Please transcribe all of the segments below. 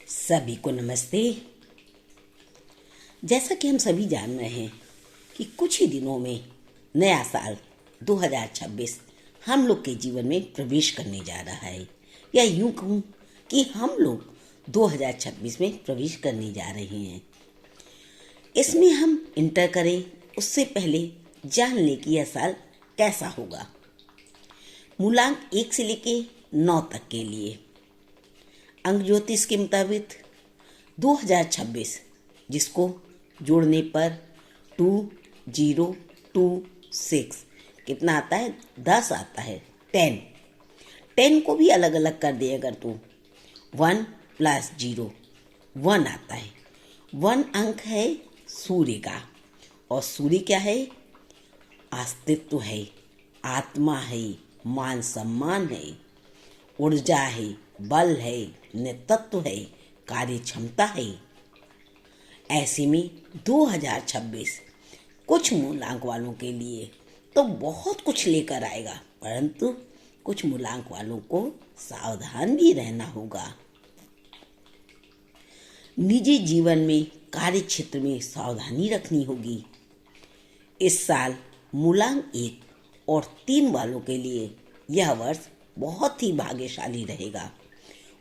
सभी को नमस्ते। जैसा कि हम सभी जान रहे हैं कि कुछ ही दिनों में नया साल 2026 हम लोग के जीवन में प्रवेश करने जा रहा है, या यूं कहूँ कि हम लोग 2026 में प्रवेश करने जा रहे हैं। इसमें हम इंटर करें उससे पहले जान लें कि यह साल कैसा होगा। मूलांक 1 से लेके 9 तक के लिए अंक ज्योतिष के मुताबिक 2026 जिसको जोड़ने पर 2026 कितना आता है? 10 आता है। 10 को भी अलग अलग कर दे अगर तो 1 + 0 1 आता है। 1 अंक है सूर्य का, और सूर्य क्या है? अस्तित्व है, आत्मा है, मान सम्मान है, ऊर्जा है, बल है, नेतृत्व है, कार्य क्षमता है। ऐसे में 2026 कुछ मूलांक वालों के लिए तो बहुत कुछ लेकर आएगा, परंतु कुछ मूलांक वालों को सावधान भी रहना होगा। निजी जीवन में, कार्य क्षेत्र में सावधानी रखनी होगी। इस साल मूलांक 1 और 3 वालों के लिए यह वर्ष बहुत ही भाग्यशाली रहेगा।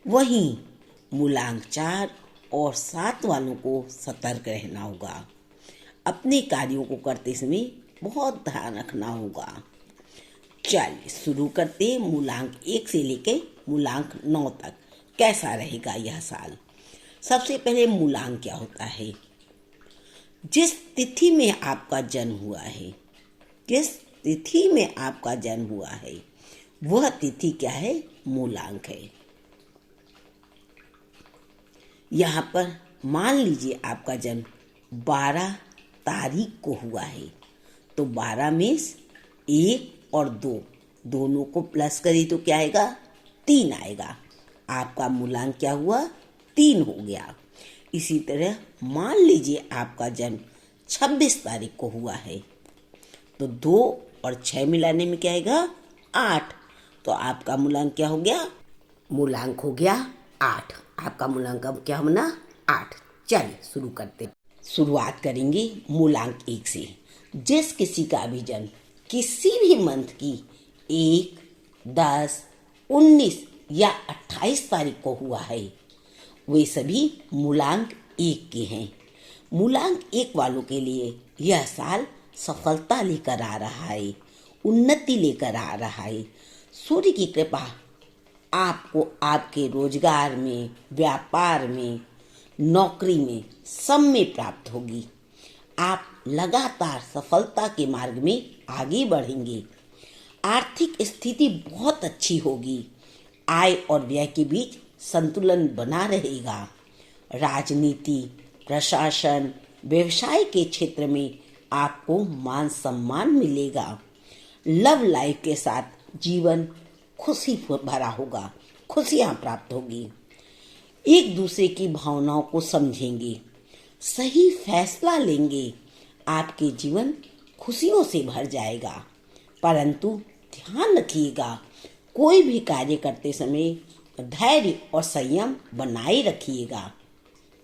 वहीं मूलांक 4 और 7 वालों को सतर्क रहना होगा। अपने कार्यों को करते समय बहुत ध्यान रखना होगा। चलिए शुरू करते हैं मूलांक 1 से लेकर मूलांक 9 तक कैसा रहेगा यह साल। सबसे पहले मूलांक क्या होता है? जिस तिथि में आपका जन्म हुआ है, जिस तिथि में आपका जन्म हुआ है वह तिथि क्या है? मूलांक है। यहाँ पर मान लीजिए आपका जन्म 12 तारीख को हुआ है, तो 12 में 1 और 2 दोनों को प्लस करें तो क्या आएगा? 3 आएगा। आपका मूलांक क्या हुआ? 3 हो गया। इसी तरह मान लीजिए आपका जन्म 26 तारीख को हुआ है, तो 2 और 6 मिलाने में क्या आएगा? 8। तो आपका मूलांक क्या हो गया? मूलांक हो गया 8। आपका मूलांक अब क्या होना? 8। चलिए शुरू करते। शुरुआत करेंगे मूलांक 1 से। जिस किसी का भी जन्म किसी भी मंथ की 1, 10, 19 या 28 तारीख को हुआ है वे सभी मूलांक 1 के हैं। मूलांक 1 वालों के लिए यह साल सफलता लेकर आ रहा है, उन्नति लेकर आ रहा है। सूर्य की कृपा आपको आपके रोजगार में, व्यापार में, नौकरी में, सब में प्राप्त होगी। आप लगातार सफलता के मार्ग में आगे बढ़ेंगे। आर्थिक स्थिति बहुत अच्छी होगी। आय और व्यय के बीच संतुलन बना रहेगा। राजनीति, प्रशासन, व्यवसाय के क्षेत्र में आपको मान सम्मान मिलेगा। लव लाइफ के साथ जीवन खुशी भरा होगा, खुशियां प्राप्त होगी। एक दूसरे की भावनाओं को समझेंगे, सही फैसला लेंगे। आपके जीवन खुशियों से भर जाएगा। परंतु ध्यान रखिएगा, कोई भी कार्य करते समय धैर्य और संयम बनाए रखिएगा।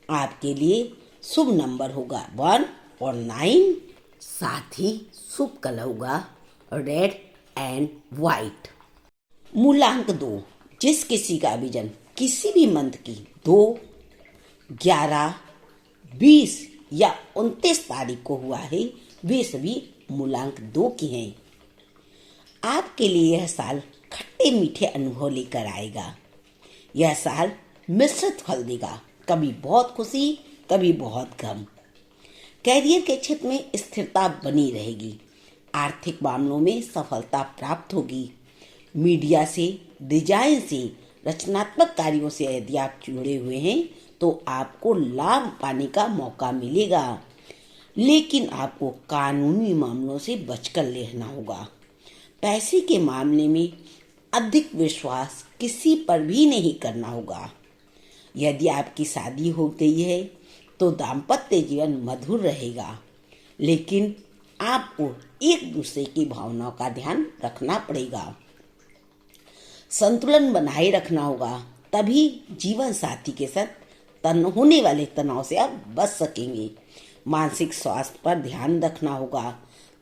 आपके लिए शुभ नंबर होगा 1 और 9। साथ ही शुभ कलर होगा रेड एंड वाइट। मूलांक 2 जिस किसी का भी जन्म किसी भी मंथ की 2, 11, 20 या 29 तारीख को हुआ है वे सभी मूलांक 2 की हैं। आपके लिए यह साल खट्टे मीठे अनुभव लेकर आएगा। यह साल मिश्रित फल देगा, कभी बहुत खुशी, कभी बहुत गम। कैरियर के क्षेत्र में स्थिरता बनी रहेगी। आर्थिक मामलों में सफलता प्राप्त होगी। मीडिया से, डिजाइन से, रचनात्मक कार्यों से यदि आप जुड़े हुए हैं तो आपको लाभ पाने का मौका मिलेगा। लेकिन आपको कानूनी मामलों से बचकर रहना होगा। पैसे के मामले में अधिक विश्वास किसी पर भी नहीं करना होगा। यदि आपकी शादी हो गई है तो दाम्पत्य जीवन मधुर रहेगा, लेकिन आपको एक दूसरे की भावनाओं का ध्यान रखना पड़ेगा। संतुलन बनाए रखना होगा, तभी जीवन साथी के साथ होने वाले तनाव से आप बच सकेंगे। मानसिक स्वास्थ्य पर ध्यान रखना होगा।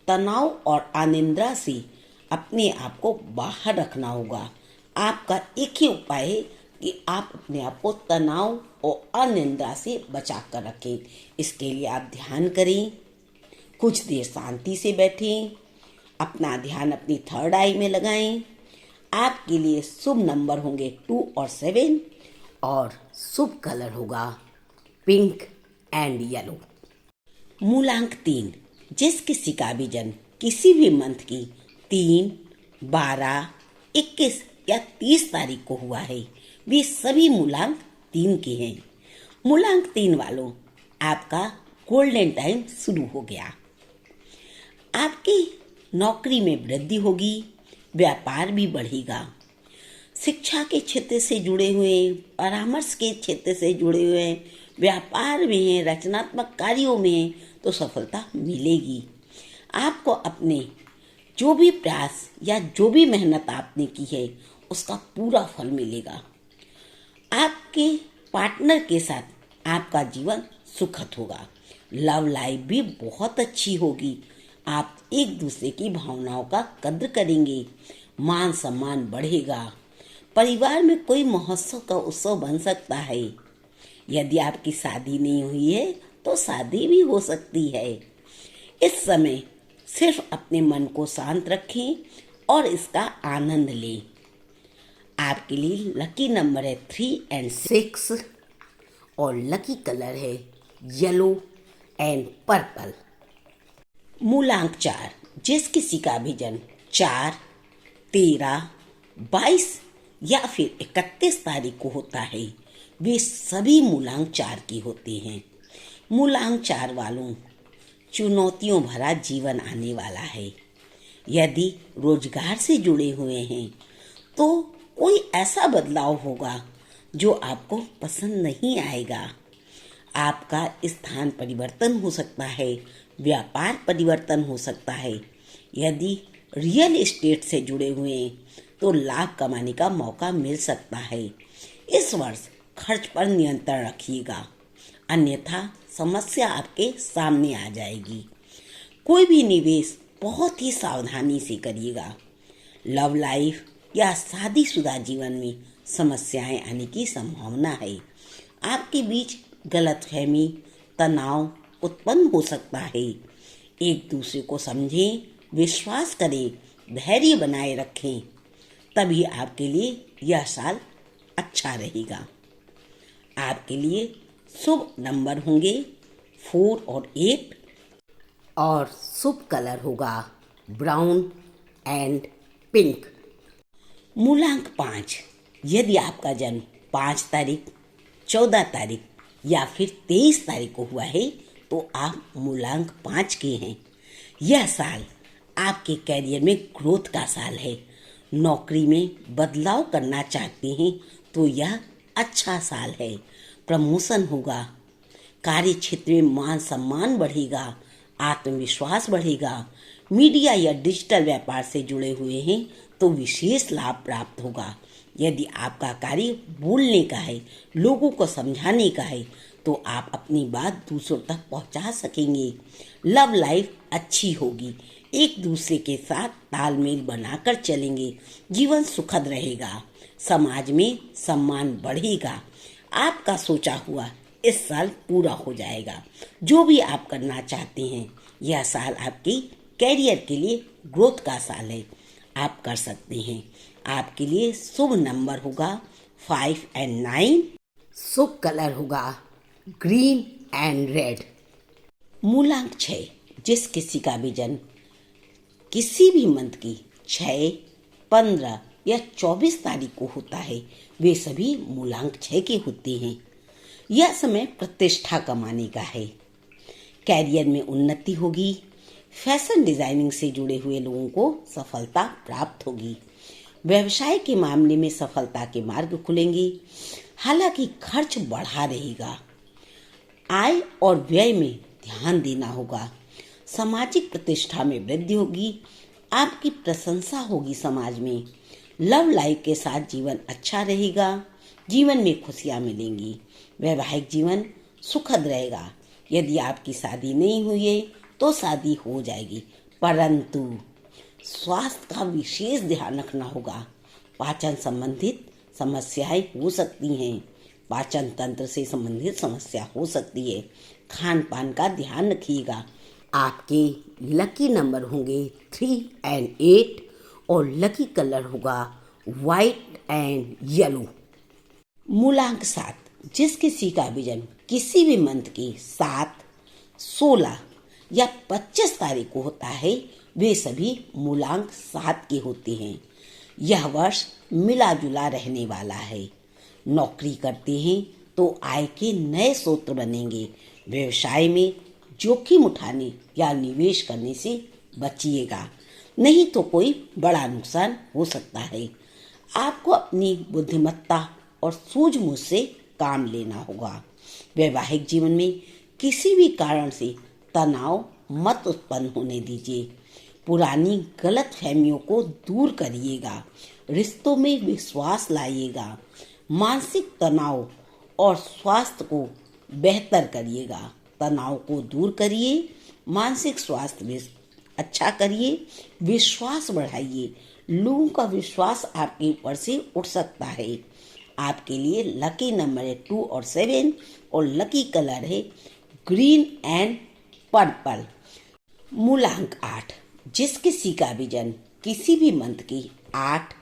तनाव और अनिद्रा से अपने आप को बाहर रखना होगा। आपका एक ही उपाय है कि आप अपने आप को तनाव और अनिद्रा से बचा कर रखें। इसके लिए आप ध्यान करें, कुछ देर शांति से बैठें, अपना ध्यान अपनी थर्ड आई में लगाएं। आपके लिए शुभ नंबर होंगे 2 और 7 और शुभ कलर होगा पिंक एंड येलो। मूलांक 3, जिस किसी का भी जन्म किसी भी मंथ की 3, 12, 21 या 30 तारीख को हुआ है, वे सभी मूलांक 3 के हैं। मूलांक 3 वालों, आपका गोल्डन टाइम शुरू हो गया। आपकी नौकरी में वृद्धि होगी, व्यापार भी बढ़ेगा। शिक्षा के क्षेत्र से जुड़े हुए, परामर्श के क्षेत्र से जुड़े हुए, व्यापार में हैं, रचनात्मक कार्यों में हैं, तो सफलता मिलेगी। आपको अपने जो भी प्रयास या जो भी मेहनत आपने की है उसका पूरा फल मिलेगा। आपके पार्टनर के साथ आपका जीवन सुखद होगा। लव लाइफ भी बहुत अच्छी होगी। आप एक दूसरे की भावनाओं का कद्र करेंगे। मान सम्मान बढ़ेगा। परिवार में कोई महोत्सव का उत्सव बन सकता है। यदि आपकी शादी नहीं हुई है तो शादी भी हो सकती है। इस समय सिर्फ अपने मन को शांत रखें और इसका आनंद लें। आपके लिए लकी नंबर है 3 और 6 और लकी कलर है येलो एंड पर्पल। मूलांक 4, जिस किसी का भी जन्म 4, 13, 22 या फिर 31 तारीख को होता है, वे सभी मूलांक 4 के होते हैं। मूलांक 4 वालों, चुनौतियों भरा जीवन आने वाला है। यदि रोजगार से जुड़े हुए हैं तो कोई ऐसा बदलाव होगा जो आपको पसंद नहीं आएगा। आपका स्थान परिवर्तन हो सकता है, व्यापार परिवर्तन हो सकता है। यदि रियल एस्टेट से जुड़े हुए हैं तो लाभ कमाने का मौका मिल सकता है। इस वर्ष खर्च पर नियंत्रण रखिएगा, अन्यथा समस्या आपके सामने आ जाएगी। कोई भी निवेश बहुत ही सावधानी से करिएगा। लव लाइफ या शादीशुदा जीवन में समस्याएं आने की संभावना है। आपके बीच गलतफहमी, तनाव उत्पन्न हो सकता है। एक दूसरे को समझें, विश्वास करें, धैर्य बनाए रखें, तभी आपके लिए यह साल अच्छा रहेगा। आपके लिए शुभ नंबर होंगे 4 और 8 और शुभ कलर होगा ब्राउन एंड पिंक। मूलांक 5, यदि आपका जन्म 5 तारीख, 14 तारीख या फिर 23 तारीख को हुआ है तो आप मूलांक 5 के हैं। यह साल आपके करियर में ग्रोथ का साल है। नौकरी में बदलाव करना चाहते हैं तो यह अच्छा साल है। प्रमोशन होगा, कार्य क्षेत्र में मान सम्मान बढ़ेगा, आत्मविश्वास बढ़ेगा। मीडिया या डिजिटल व्यापार से जुड़े हुए हैं तो विशेष लाभ प्राप्त होगा। यदि आपका कार्य बोलने का है, लोगों को समझाने का है, तो आप अपनी बात दूसरों तक पहुंचा सकेंगे। लव लाइफ अच्छी होगी, एक दूसरे के साथ तालमेल बनाकर चलेंगे, जीवन सुखद रहेगा। समाज में सम्मान बढ़ेगा। आपका सोचा हुआ इस साल पूरा हो जाएगा। जो भी आप करना चाहते हैं, यह साल आपकी कैरियर के लिए ग्रोथ का साल है। आप कर सकते हैं। आपके लिए शुभ नंबर होगा 5 और 9। शुभ कलर होगा ग्रीन एंड रेड। मूलांक 6, जिस किसी का भी जन्म किसी भी मंथ की 6, 15 या 24 तारीख को होता है, वे सभी मूलांक 6 के होते हैं। यह समय प्रतिष्ठा कमाने का है। कैरियर में उन्नति होगी। फैशन डिजाइनिंग से जुड़े हुए लोगों को सफलता प्राप्त होगी। व्यवसाय के मामले में सफलता के मार्ग खुलेंगे। हालांकि खर्च बढ़ा रहेगा। आय और व्यय में ध्यान देना होगा। सामाजिक प्रतिष्ठा में वृद्धि होगी। आपकी प्रशंसा होगी समाज में। लव लाइफ के साथ जीवन अच्छा रहेगा। जीवन में खुशियां मिलेंगी। वैवाहिक जीवन सुखद रहेगा। यदि आपकी शादी नहीं हुई है तो शादी हो जाएगी, परंतु स्वास्थ्य का विशेष ध्यान रखना होगा। पाचन संबंधित समस्याएं हो सकती हैं, पाचन तंत्र से संबंधित समस्या हो सकती है। खान पान का ध्यान रखिएगा। आपके लकी नंबर होंगे 3 और 8 और लकी कलर होगा वाइट एंड येलो। मूलांक 7, जिस किसी का भी जन्म किसी भी मंथ की 7, 16 या 25 तारीख को होता है, वे सभी मूलांक 7 के होते हैं। यह वर्ष मिला जुला रहने वाला है। नौकरी करते हैं तो आय के नए स्रोत बनेंगे। व्यवसाय में जोखिम उठाने या निवेश करने से बचिएगा, नहीं तो कोई बड़ा नुकसान हो सकता है। आपको अपनी बुद्धिमत्ता और सूझबूझ से काम लेना होगा। वैवाहिक जीवन में किसी भी कारण से तनाव मत उत्पन्न होने दीजिए। पुरानी गलत फहमियों को दूर करिएगा। रिश्तों में विश्वास लाइएगा। मानसिक तनाव और स्वास्थ्य को बेहतर करिएगा। तनाव को दूर करिए, मानसिक स्वास्थ्य में अच्छा करिए, विश्वास बढ़ाइए। लोगों का विश्वास आपके ऊपर से उठ सकता है। आपके लिए लकी नंबर है 2 और 7 और लकी कलर है ग्रीन एंड पर्पल। मूलांक 8, जिस किसी का भी जन्म किसी भी मंथ की 8,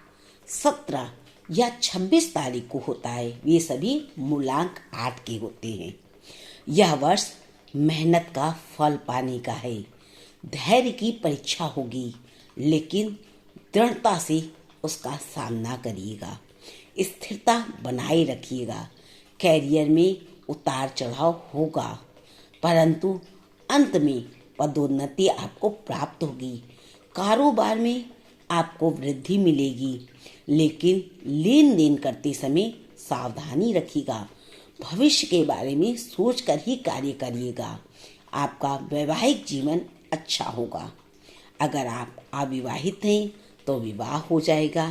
17 या 26 तारीख को होता है, वे सभी मूलांक 8 के होते हैं। यह वर्ष मेहनत का फल पाने का है। धैर्य की परीक्षा होगी, लेकिन दृढ़ता से उसका सामना करिएगा। स्थिरता बनाए रखिएगा। कैरियर में उतार चढ़ाव होगा, परंतु अंत में पदोन्नति आपको प्राप्त होगी। कारोबार में आपको वृद्धि मिलेगी, लेकिन लेन देन करते समय सावधानी रखिएगा। भविष्य के बारे में सोचकर ही कार्य करिएगा। आपका वैवाहिक जीवन अच्छा होगा। अगर आप अविवाहित हैं तो विवाह हो जाएगा।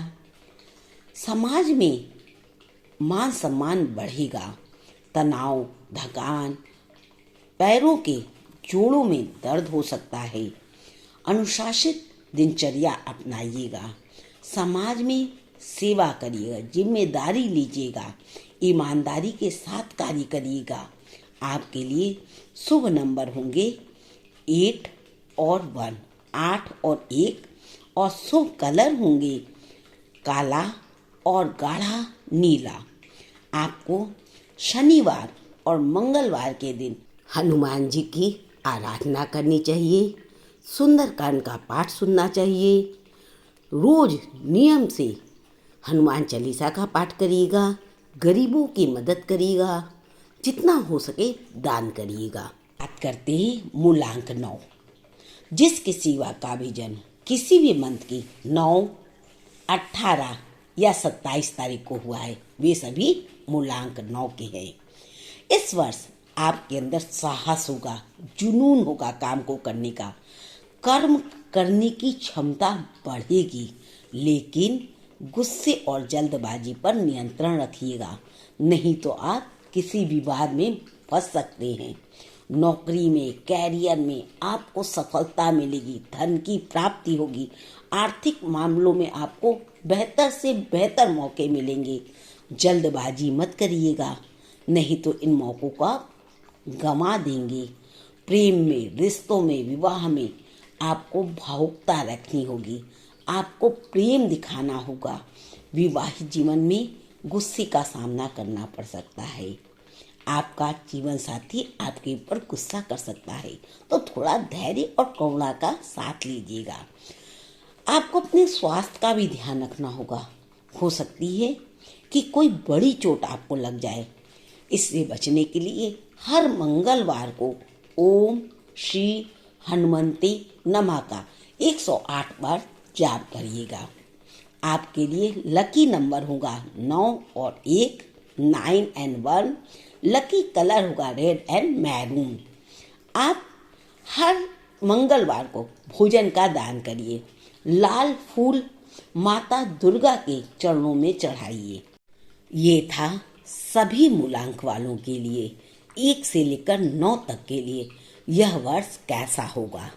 समाज में मान सम्मान बढ़ेगा। तनाव, थकान, पैरों के जोड़ों में दर्द हो सकता है। अनुशासित दिनचर्या अपनाइएगा। समाज में सेवा करिएगा, जिम्मेदारी लीजिएगा, ईमानदारी के साथ कार्य करिएगा। आपके लिए शुभ नंबर होंगे 8 और 1, 8 और 1 और शुभ कलर होंगे काला और गाढ़ा नीला। आपको शनिवार और मंगलवार के दिन हनुमान जी की आराधना करनी चाहिए। सुंदरकांड का पाठ सुनना चाहिए। रोज नियम से हनुमान चालीसा का पाठ करिएगा। गरीबों की मदद करिएगा। जितना हो सके दान करिएगा। बात करते हैं मूलांक 9, जिस किसी का भी जन्म किसी भी मंथ की 9, 18 या 27 तारीख को हुआ है, वे सभी मूलांक 9 के हैं। इस वर्ष आपके अंदर साहस होगा, जुनून होगा काम को करने का। कर्म करने की क्षमता बढ़ेगी, लेकिन गुस्से और जल्दबाजी पर नियंत्रण रखिएगा, नहीं तो आप किसी विवाद में फंस सकते हैं। नौकरी में, कैरियर में आपको सफलता मिलेगी, धन की प्राप्ति होगी। आर्थिक मामलों में आपको बेहतर से बेहतर मौके मिलेंगे। जल्दबाजी मत करिएगा, नहीं तो इन मौक़ों को आप गंवा देंगे। प्रेम में, रिश्तों में, विवाह में आपको भावुकता रखनी होगी। आपको प्रेम दिखाना होगा। विवाहित जीवन में गुस्से का सामना करना पड़ सकता है। आपका जीवन साथी आपके ऊपर गुस्सा कर सकता है, तो थोड़ा धैर्य और करुणा का साथ लीजिएगा। आपको अपने स्वास्थ्य का भी ध्यान रखना होगा। हो सकती है कि कोई बड़ी चोट आपको लग जाए। इससे बचने के लिए हर मंगलवार को ओम श्री हनुमते नमः का 108 बार जाप करिएगा। आपके लिए लकी नंबर होगा 9 और 1, 9 एंड 1। लकी कलर होगा रेड एंड मैरून। आप हर मंगलवार को भोजन का दान करिए। लाल फूल माता दुर्गा के चरणों में चढ़ाइए। ये था सभी मूलांक वालों के लिए 1 से लेकर 9 तक के लिए यह वर्ष कैसा होगा।